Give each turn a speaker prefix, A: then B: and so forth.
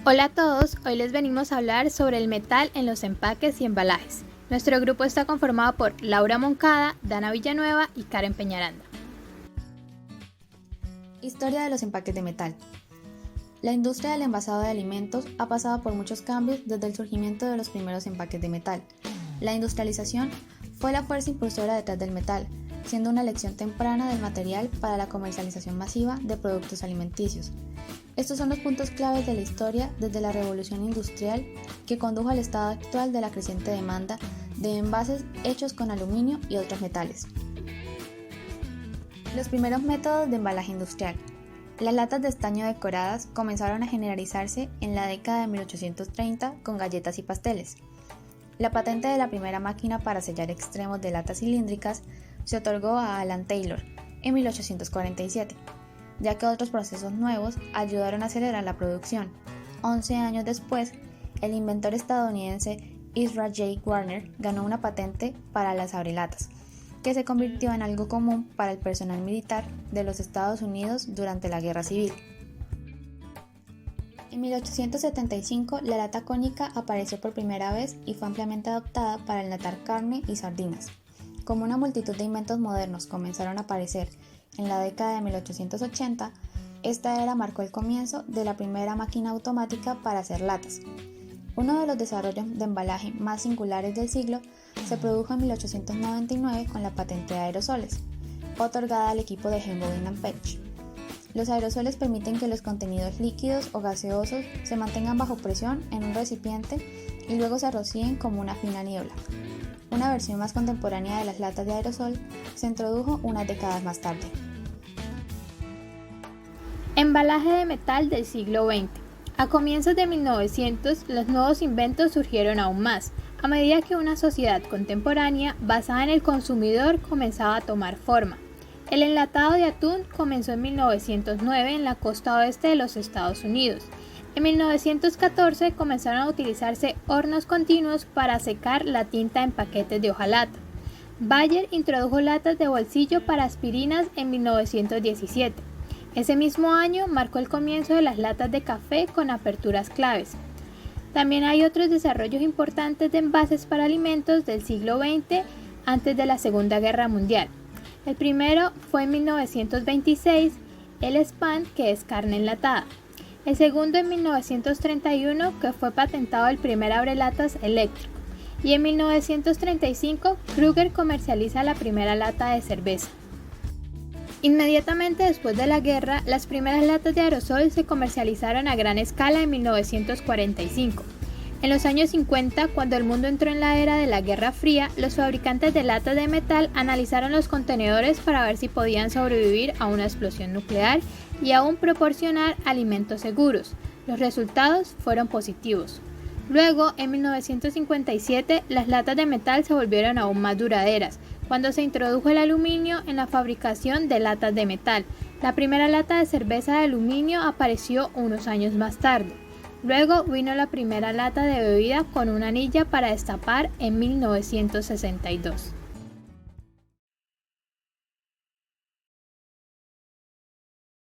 A: Hola a todos, hoy les venimos a hablar sobre el metal en los empaques y embalajes. Nuestro grupo está conformado por Laura Moncada, Dana Villanueva y Karen Peñaranda.
B: Historia de los empaques de metal. La industria del envasado de alimentos ha pasado por muchos cambios desde el surgimiento de los primeros empaques de metal. La industrialización fue la fuerza impulsora detrás del metal, siendo una elección temprana del material para la comercialización masiva de productos alimenticios. Estos son los puntos claves de la historia desde la revolución industrial que condujo al estado actual de la creciente demanda de envases hechos con aluminio y otros metales. Los primeros métodos de embalaje industrial. Las latas de estaño decoradas comenzaron a generalizarse en la década de 1830 con galletas y pasteles. La patente de la primera máquina para sellar extremos de latas cilíndricas se otorgó a Alan Taylor en 1847, ya que otros procesos nuevos ayudaron a acelerar la producción. 11 años después, el inventor estadounidense Ezra J. Warner ganó una patente para las abrelatas, que se convirtió en algo común para el personal militar de los Estados Unidos durante la Guerra Civil. En 1875, la lata cónica apareció por primera vez y fue ampliamente adoptada para enlatar carne y sardinas. Como una multitud de inventos modernos comenzaron a aparecer en la década de 1880, esta era marcó el comienzo de la primera máquina automática para hacer latas. Uno de los desarrollos de embalaje más singulares del siglo se produjo en 1899 con la patente de aerosoles, otorgada al equipo de Hambledon & Page. Los aerosoles permiten que los contenidos líquidos o gaseosos se mantengan bajo presión en un recipiente y luego se rocíen como una fina niebla. Una versión más contemporánea de las latas de aerosol se introdujo unas décadas más tarde.
A: Embalaje de metal del siglo XX. A comienzos de 1900, los nuevos inventos surgieron aún más, a medida que una sociedad contemporánea basada en el consumidor comenzaba a tomar forma. El enlatado de atún comenzó en 1909 en la costa oeste de los Estados Unidos. En 1914 comenzaron a utilizarse hornos continuos para secar la tinta en paquetes de hojalata. Bayer introdujo latas de bolsillo para aspirinas en 1917. Ese mismo año marcó el comienzo de las latas de café con aperturas claves. También hay otros desarrollos importantes de envases para alimentos del siglo XX antes de la Segunda Guerra Mundial. El primero fue en 1926, el Spam, que es carne enlatada. El segundo en 1931, que fue patentado el primer abrelatas eléctrico. Y en 1935, Kruger comercializa la primera lata de cerveza. Inmediatamente después de la guerra, las primeras latas de aerosol se comercializaron a gran escala en 1945. En los años 50, cuando el mundo entró en la era de la Guerra Fría, los fabricantes de latas de metal analizaron los contenedores para ver si podían sobrevivir a una explosión nuclear y aún proporcionar alimentos seguros. Los resultados fueron positivos. Luego, en 1957, las latas de metal se volvieron aún más duraderas, cuando se introdujo el aluminio en la fabricación de latas de metal. La primera lata de cerveza de aluminio apareció unos años más tarde. Luego vino la primera lata de bebida con una anilla para destapar en 1962.